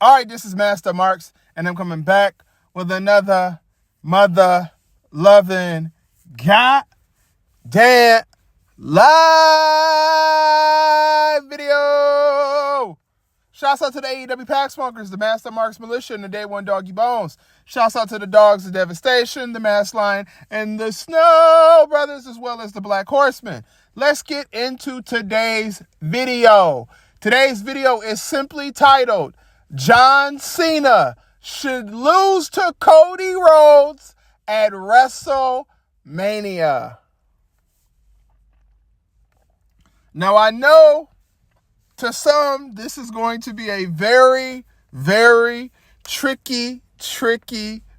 All right, this is Master Marks, and I'm coming back with another mother-loving goddamn live video. Shouts out to the AEW Pack Smokers, the Master Marks Militia, and the Day One Doggy Bones. Shouts out to the Dogs of Devastation, the Mass Line, and the Snow Brothers, as well as the Black Horsemen. Let's get into today's video. Today's video is simply titled, John Cena should lose to Cody Rhodes at WrestleMania. Now, I know to some, this is going to be a very, very tricky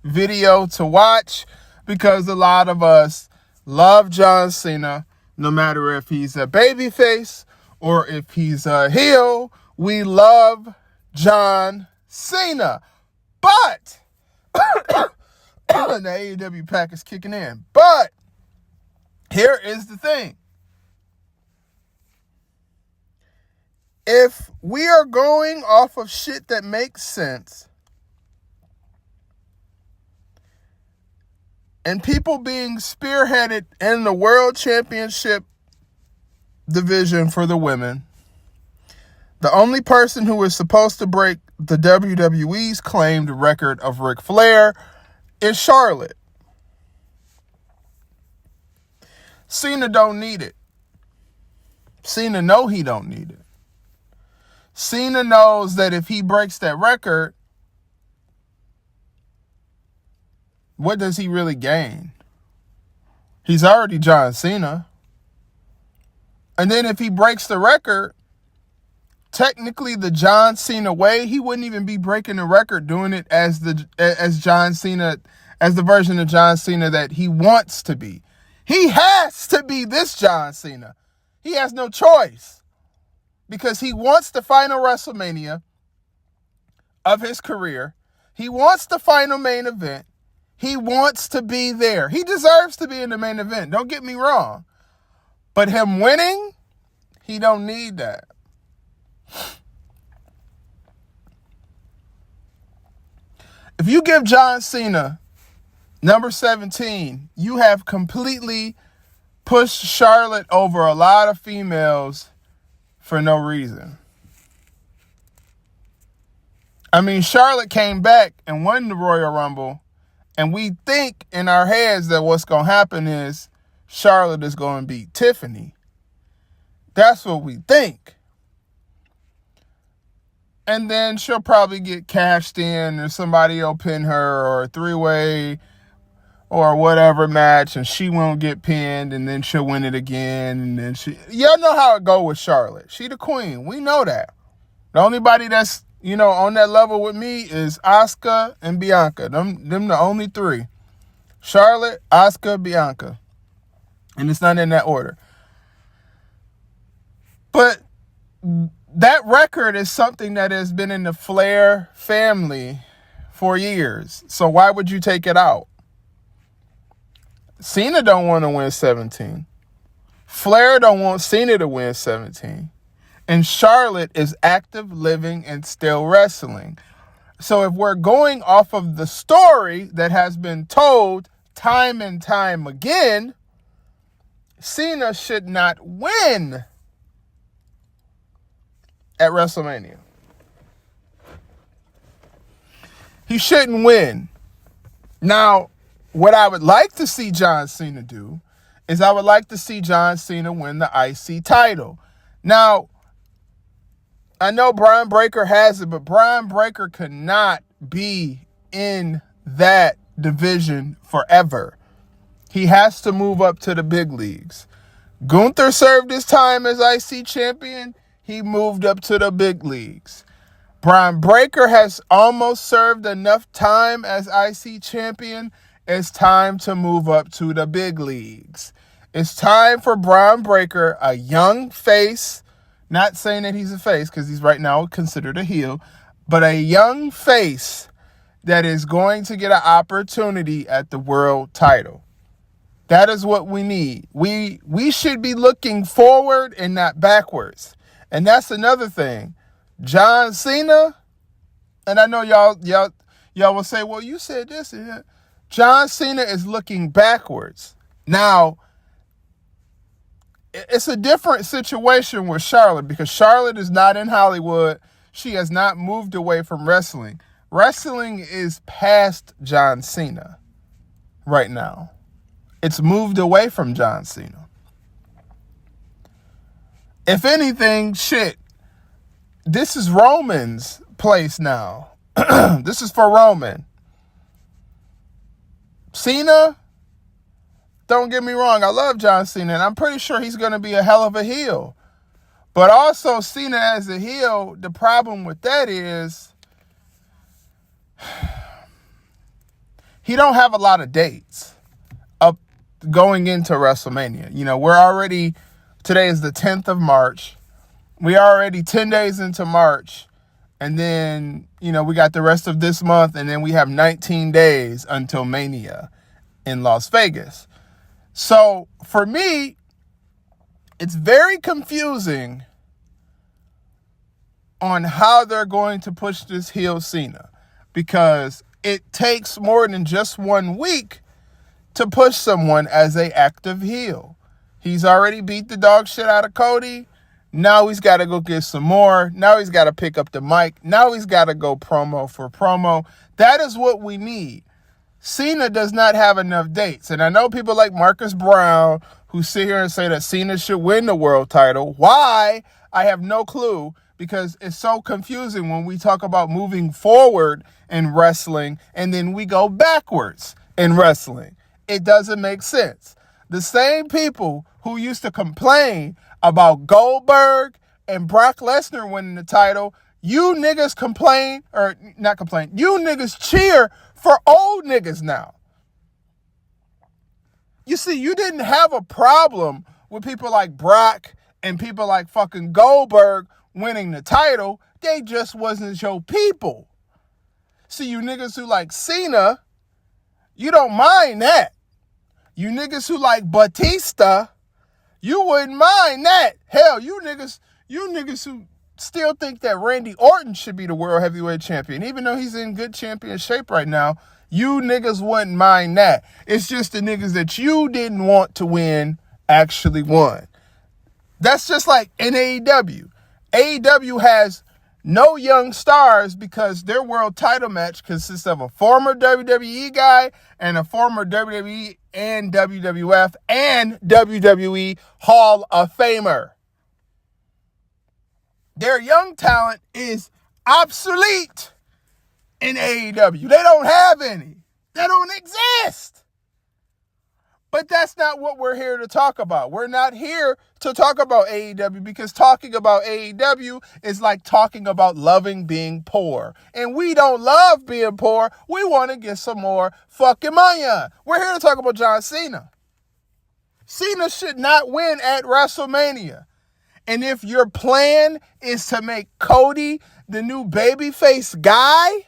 video to watch because a lot of us love John Cena, no matter if he's a babyface or if he's a heel. We love John Cena. But the AEW pack is kicking in. But here is the thing. If we are going off of shit that makes sense, and people being spearheaded in the World Championship division for the women, the only person who is supposed to break the WWE's claimed record of Ric Flair is Charlotte. Cena don't need it. Cena know he don't need it. Cena knows that if he breaks that record, what does he really gain? He's already John Cena. And then if he breaks the record, technically the John Cena way, he wouldn't even be breaking the record doing it as John Cena, as the version of John Cena that he wants to be. He has to be this John Cena. He has no choice. Because he wants the final WrestleMania of his career. He wants the final main event. He wants to be there. He deserves to be in the main event. Don't get me wrong. But him winning, he don't need that. If you give John Cena number 17, you have completely pushed Charlotte over a lot of females for no reason. I mean, Charlotte came back and won the Royal Rumble, and we think in our heads that what's going to happen is Charlotte is going to beat Tiffany. That's what we think. And then she'll probably get cashed in, or somebody will pin her, or a three-way or whatever match, and she won't get pinned, and then she'll win it again, and then y'all know how it go with Charlotte. She the queen. We know that. The only body that's, on that level with me is Asuka and Bianca. Them the only three. Charlotte, Asuka, Bianca. And it's not in that order. But that record is something that has been in the Flair family for years. So why would you take it out? Cena don't want to win 17. Flair don't want Cena to win 17. And Charlotte is active, living, and still wrestling. So if we're going off of the story that has been told time and time again, Cena should not win at WrestleMania. He shouldn't win. Now, what I would like to see John Cena do is I would like to see John Cena win the IC title. Now, I know Brian Breaker has it, but Brian Breaker cannot be in that division forever. He has to move up to the big leagues. Gunther served his time as IC champion. He moved up to the big leagues. Brian Breaker has almost served enough time as IC champion. It's time to move up to the big leagues. It's time for Brian Breaker, a young face, not saying that he's a face because he's right now considered a heel, but a young face that is going to get an opportunity at the world title. That is what we need. We should be looking forward and not backwards. And that's another thing. John Cena, and I know y'all will say, well, you said this and that. John Cena is looking backwards. Now, it's a different situation with Charlotte because Charlotte is not in Hollywood. She has not moved away from wrestling. Wrestling is past John Cena right now. It's moved away from John Cena. If anything, shit, this is Roman's place now. This is for Roman. Cena, don't get me wrong, I love John Cena, and I'm pretty sure he's going to be a hell of a heel. But also, Cena as a heel, the problem with that is he don't have a lot of dates up going into WrestleMania. You know, today is the 10th of March. We are already 10 days into March. And then, you know, we got the rest of this month, and then we have 19 days until Mania in Las Vegas. So, for me, it's very confusing on how they're going to push this heel Cena, because it takes more than just 1 week to push someone as an active heel. He's already beat the dog shit out of Cody. Now he's got to go get some more. Now he's got to pick up the mic. Now he's got to go promo for promo. That is what we need. Cena does not have enough dates. And I know people like Marcus Brown who sit here and say that Cena should win the world title. Why? I have no clue, because it's so confusing when we talk about moving forward in wrestling and then we go backwards in wrestling. It doesn't make sense. The same people who used to complain about Goldberg and Brock Lesnar winning the title, you niggas you niggas cheer for old niggas now. You see, you didn't have a problem with people like Brock and people like fucking Goldberg winning the title. They just wasn't your people. See, you niggas who like Cena, you don't mind that. You niggas who like Batista, you wouldn't mind that. Hell, you niggas who still think that Randy Orton should be the world heavyweight champion, even though he's in good champion shape right now, you niggas wouldn't mind that. It's just the niggas that you didn't want to win actually won. That's just like in AEW. AEW has no young stars because their world title match consists of a former WWE guy and a former WWE and WWF and WWE Hall of Famer. Their young talent is obsolete in AEW. They don't have any. They don't exist. But that's not what we're here to talk about. We're not here to talk about AEW because talking about AEW is like talking about loving being poor. And we don't love being poor. We want to get some more fucking money. We're here to talk about John Cena. Cena should not win at WrestleMania. And if your plan is to make Cody the new babyface guy,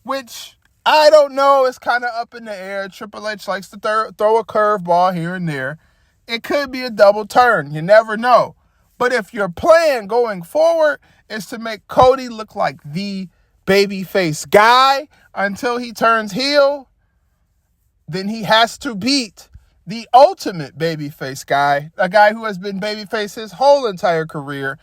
which I don't know, it's kind of up in the air. Triple H likes to throw a curveball here and there. It could be a double turn. You never know. But if your plan going forward is to make Cody look like the babyface guy until he turns heel, then he has to beat the ultimate babyface guy, a guy who has been babyface his whole entire career.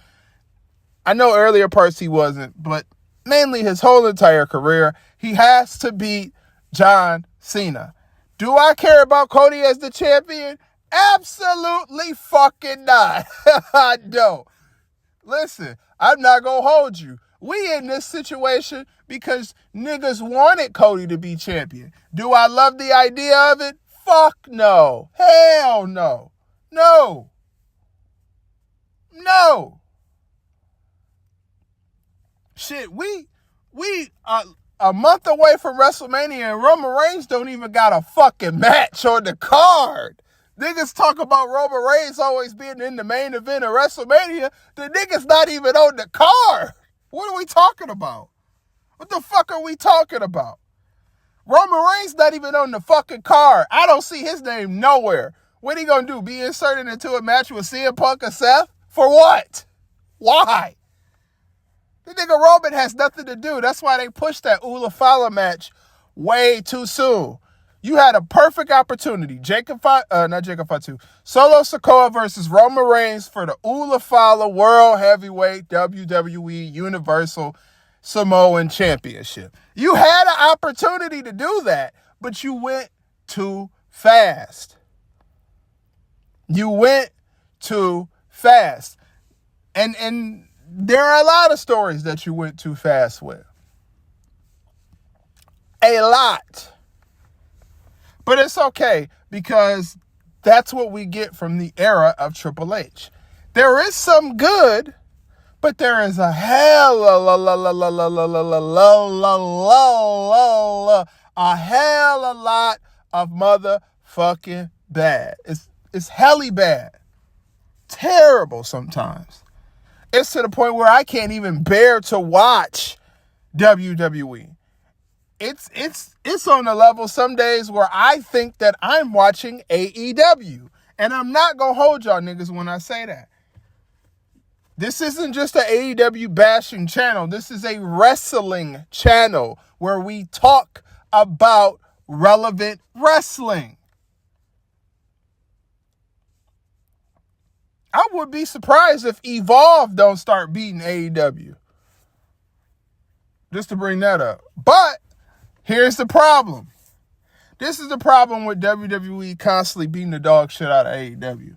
I know earlier parts he wasn't, but mainly his whole entire career. He has to beat John Cena. Do I care about Cody as the champion? Absolutely fucking not. I don't. Listen, I'm not going to hold you. We in this situation because niggas wanted Cody to be champion. Do I love the idea of it? Fuck no. Hell no. No. No. Shit, we a month away from WrestleMania and Roman Reigns don't even got a fucking match on the card. Niggas talk about Roman Reigns always being in the main event of WrestleMania. The nigga's not even on the card. What are we talking about? What the fuck are we talking about? Roman Reigns not even on the fucking card. I don't see his name nowhere. What he gonna do? Be inserted into a match with CM Punk or Seth? For what? Why? The nigga Roman has nothing to do. That's why they pushed that Ula Fala match way too soon. You had a perfect opportunity. Solo Sikoa versus Roman Reigns for the Ula Fala World Heavyweight WWE Universal Samoan Championship. You had an opportunity to do that, but you went too fast. You went too fast. And there are a lot of stories that you went too fast with. A lot. But it's okay, because that's what we get from the era of Triple H. There is some good, but there is a hell of a lot of motherfucking bad. It's helly bad. Terrible sometimes. It's to the point where I can't even bear to watch WWE. It's on a level some days where I think that I'm watching AEW. And I'm not going to hold y'all niggas when I say that. This isn't just an AEW bashing channel. This is a wrestling channel where we talk about relevant wrestling. I would be surprised if Evolve don't start beating AEW. Just to bring that up. But here's the problem. This is the problem with WWE constantly beating the dog shit out of AEW.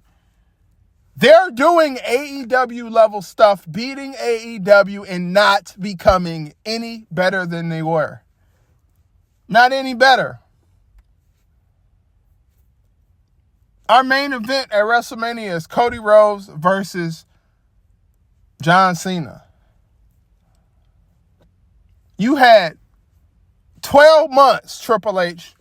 They're doing AEW level stuff, beating AEW and not becoming any better than they were. Not any better. Our main event at WrestleMania is Cody Rhodes versus John Cena. You had 12 months, Triple H,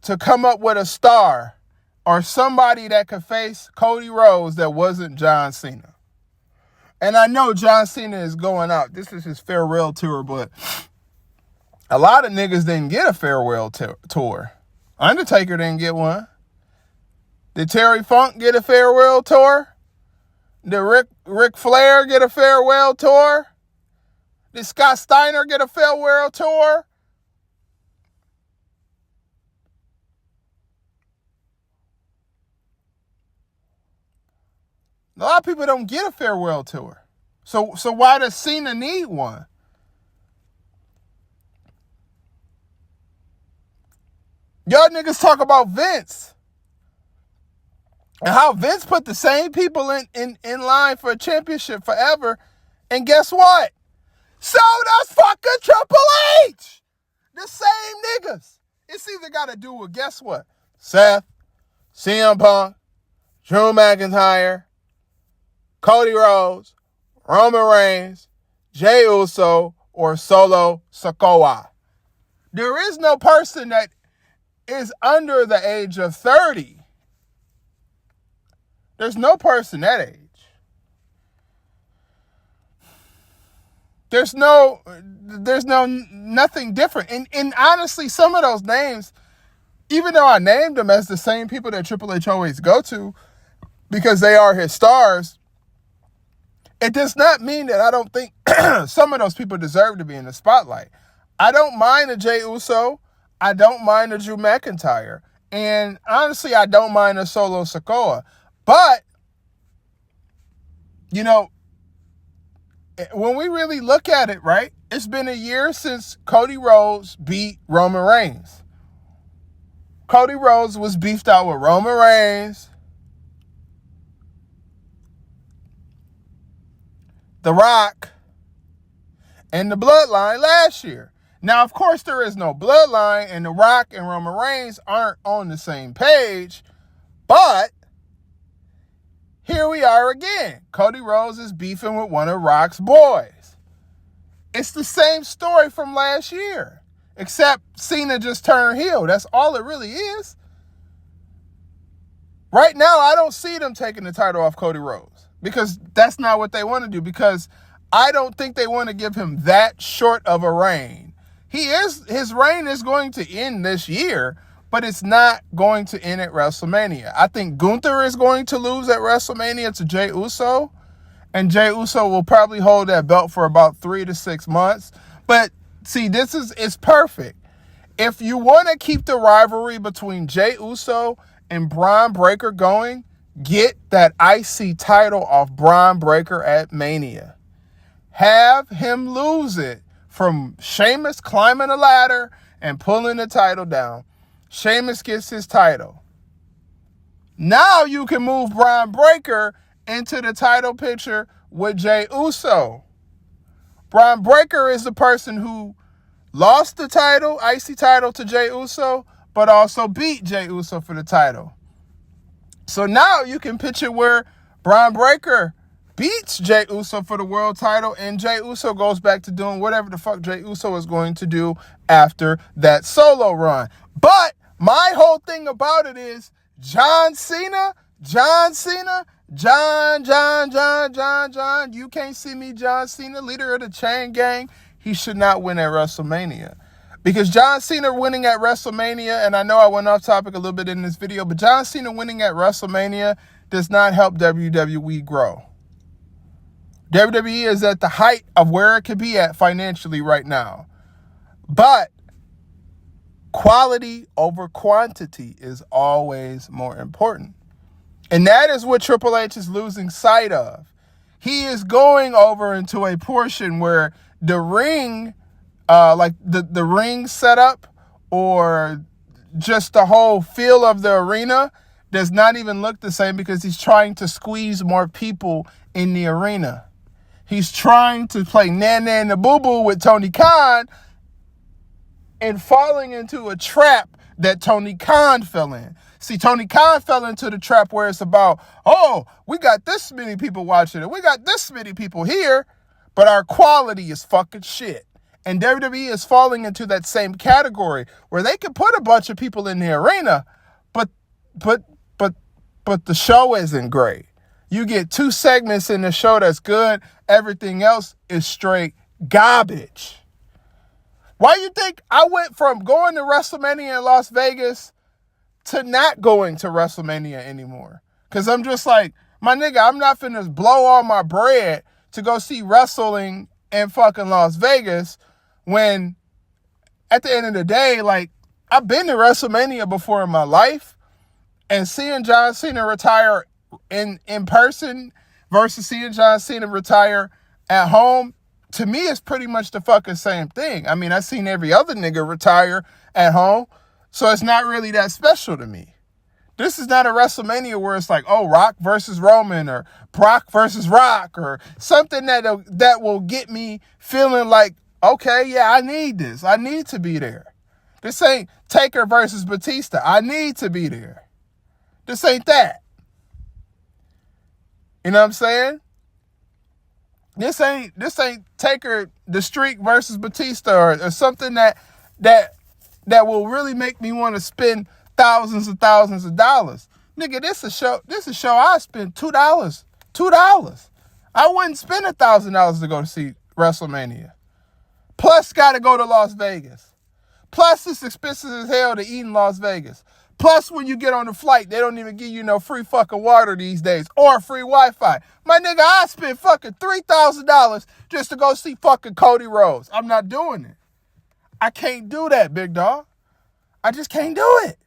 to come up with a star or somebody that could face Cody Rhodes that wasn't John Cena. And I know John Cena is going out. This is his farewell tour, but a lot of niggas didn't get a farewell tour. Undertaker didn't get one. Did Terry Funk get a farewell tour? Did Ric Flair get a farewell tour? Did Scott Steiner get a farewell tour? A lot of people don't get a farewell tour. So why does Cena need one? Y'all niggas talk about Vince. And how Vince put the same people in line for a championship forever. And guess what? So does fucking Triple H. The same niggas. It's either got to do with, guess what? Seth, CM Punk, Drew McIntyre, Cody Rhodes, Roman Reigns, Jey Uso, or Solo Sikoa. There is no person that is under the age of 30. There's no person that age. There's nothing different. And honestly, some of those names, even though I named them as the same people that Triple H always go to because they are his stars, it does not mean that I don't think some of those people deserve to be in the spotlight. I don't mind a Jey Uso. I don't mind a Drew McIntyre. And honestly, I don't mind a Solo Sikoa. But, you know, when we really look at it, right, it's been a year since Cody Rhodes beat Roman Reigns. Cody Rhodes was beefed out with Roman Reigns, The Rock, and the Bloodline last year. Now, of course, there is no Bloodline, and The Rock and Roman Reigns aren't on the same page, but here we are again. Cody Rhodes is beefing with one of Rock's boys. It's the same story from last year, except Cena just turned heel. That's all it really is. Right now, I don't see them taking the title off Cody Rhodes because that's not what they want to do, because I don't think they want to give him that short of a reign. his reign is going to end this year, but it's not going to end at WrestleMania. I think Gunther is going to lose at WrestleMania to Jey Uso, and Jey Uso will probably hold that belt for about 3 to 6 months. But see, it's perfect. If you want to keep the rivalry between Jey Uso and Braun Breaker going, get that IC title off Braun Breaker at Mania. Have him lose it from Sheamus climbing a ladder and pulling the title down. Sheamus gets his title. Now you can move Braun Breaker into the title picture with Jey Uso. Braun Breaker is the person who lost the title, IC title, to Jey Uso, but also beat Jey Uso for the title. So now you can picture where Braun Breaker beats Jey Uso for the world title, and Jey Uso goes back to doing whatever the fuck Jey Uso is going to do after that solo run. But my whole thing about it is John Cena, you can't see me, John Cena, leader of the Chain Gang. He should not win at WrestleMania. Because John Cena winning at WrestleMania, and I know I went off topic a little bit in this video, but John Cena winning at WrestleMania does not help WWE grow. WWE is at the height of where it could be at financially right now. But quality over quantity is always more important. And that is what Triple H is losing sight of. He is going over into a portion where the ring, like the ring setup or just the whole feel of the arena does not even look the same because he's trying to squeeze more people in the arena. He's trying to play Nana and the Boo Boo with Tony Khan and falling into a trap that Tony Khan fell in. See, Tony Khan fell into the trap where it's about, oh, we got this many people watching it. We got this many people here, but our quality is fucking shit. And WWE is falling into that same category where they can put a bunch of people in the arena, but the show isn't great. You get 2 segments in the show that's good. Everything else is straight garbage. Why you think I went from going to WrestleMania in Las Vegas to not going to WrestleMania anymore? Because I'm just like, my nigga, I'm not finna blow all my bread to go see wrestling in fucking Las Vegas when at the end of the day, like, I've been to WrestleMania before in my life, and seeing John Cena retire in person versus seeing John Cena retire at home, to me, it's pretty much the fucking same thing. I mean, I've seen every other nigga retire at home, so it's not really that special to me. This is not a WrestleMania where it's like, oh, Rock versus Roman or Brock versus Rock or something that will get me feeling like, okay, yeah, I need this. I need to be there. This ain't Taker versus Batista. I need to be there. This ain't that. You know what I'm saying? This ain't Taker the Streak versus Batista or something that will really make me want to spend thousands and thousands of dollars. Nigga, this is a show I spend $2. I wouldn't spend $1,000 to go to see WrestleMania. Plus gotta go to Las Vegas. Plus it's expensive as hell to eat in Las Vegas. Plus, when you get on the flight, they don't even give you no free fucking water these days or free Wi-Fi. My nigga, I spent fucking $3,000 just to go see fucking Cody Rhodes. I'm not doing it. I can't do that, big dog. I just can't do it.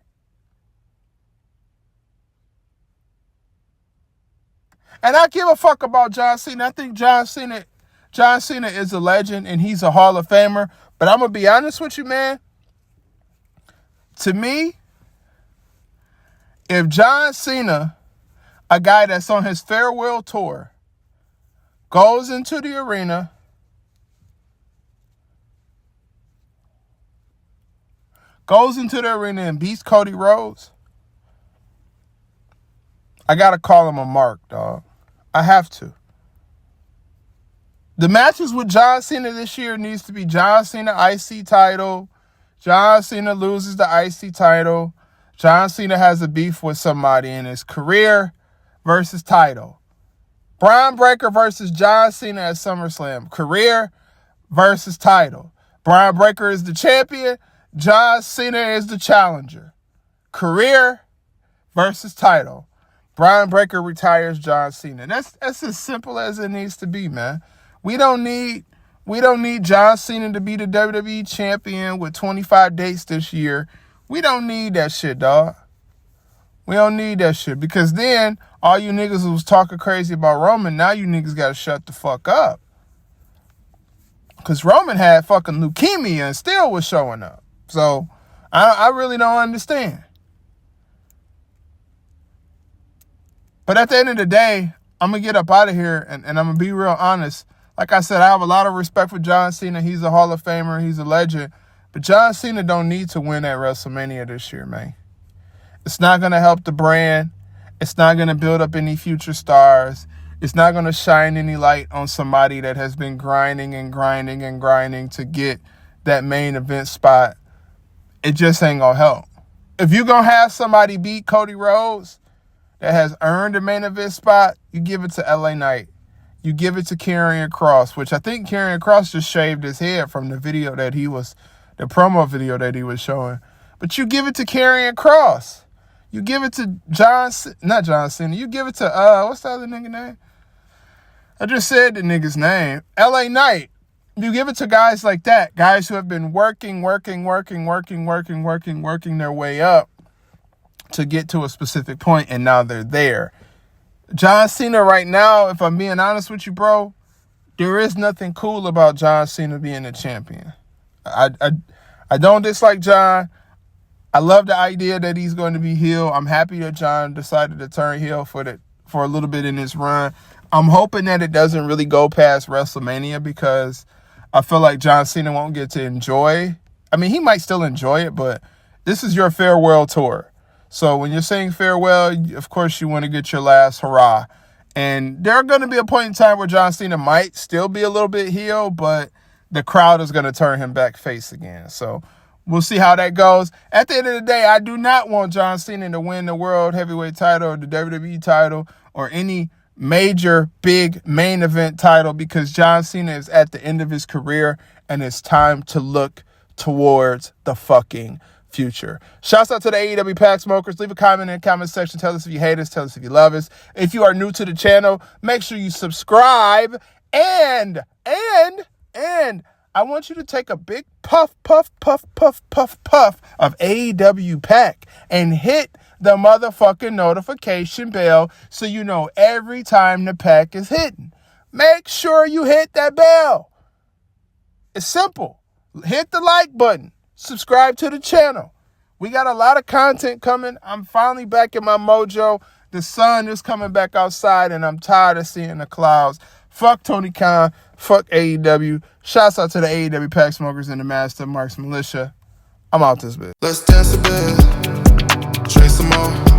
And I give a fuck about John Cena. I think John Cena is a legend and he's a Hall of Famer. But I'm going to be honest with you, man. To me, if John Cena, a guy that's on his farewell tour, goes into the arena, and beats Cody Rhodes, I got to call him a mark, dog. I have to. The matches with John Cena this year needs to be John Cena IC title. John Cena loses the IC title. John Cena has a beef with somebody in his career versus title. Braun Breaker versus John Cena at SummerSlam. Career versus title. Brian Breaker is the champion. John Cena is the challenger. Career versus title. Brian Breaker retires John Cena. That's as simple as it needs to be, man. We don't need John Cena to be the WWE champion with 25 dates this year. We don't need that shit, dog. We don't need that shit, because then all you niggas who was talking crazy about Roman, now you niggas got to shut the fuck up. Because Roman had fucking leukemia and still was showing up. So I really don't understand. But at the end of the day, I'm going to get up out of here and I'm going to be real honest. Like I said, I have a lot of respect for John Cena. He's a Hall of Famer. He's a legend. But John Cena don't need to win at WrestleMania this year, man. It's not going to help the brand. It's not going to build up any future stars. It's not going to shine any light on somebody that has been grinding and grinding and grinding to get that main event spot. It just ain't going to help. If you're going to have somebody beat Cody Rhodes that has earned a main event spot, you give it to LA Knight. You give it to Karrion Kross, which I think Karrion Kross just shaved his head from the video that the promo video that he was showing. But you give it to Karrion Kross. You give it to not John Cena. You give it to, what's the other nigga name? I just said the nigga's name. LA Knight. You give it to guys like that. Guys who have been working their way up to get to a specific point, and now they're there. John Cena right now, if I'm being honest with you, bro, there is nothing cool about John Cena being a champion. I don't dislike John. I love the idea that he's going to be heel. I'm happy that John decided to turn heel for a little bit in this run. I'm hoping that it doesn't really go past WrestleMania, because I feel like John Cena won't get to enjoy. I mean, he might still enjoy it, but this is your farewell tour. So when you're saying farewell, of course you want to get your last hurrah. And there's going to be a point in time where John Cena might still be a little bit heel, but the crowd is going to turn him back face again. So we'll see how that goes. At the end of the day, I do not want John Cena to win the World Heavyweight title or the WWE title or any major big main event title, because John Cena is at the end of his career and it's time to look towards the fucking future. Shouts out to the AEW Pack Smokers. Leave a comment in the comment section. Tell us if you hate us. Tell us if you love us. If you are new to the channel, make sure you subscribe. And I want you to take a big puff of AEW Pack and hit the motherfucking notification bell so you know every time the pack is hitting. Make sure you hit that bell. It's simple. Hit the like button. Subscribe to the channel. We got a lot of content coming. I'm finally back in my mojo. The sun is coming back outside, and I'm tired of seeing the clouds. Fuck Tony Khan. Fuck AEW. Shouts out to the AEW Pack Smokers and the Master Marks Militia. I'm out this bit. Let's dance a bit. Chase them all.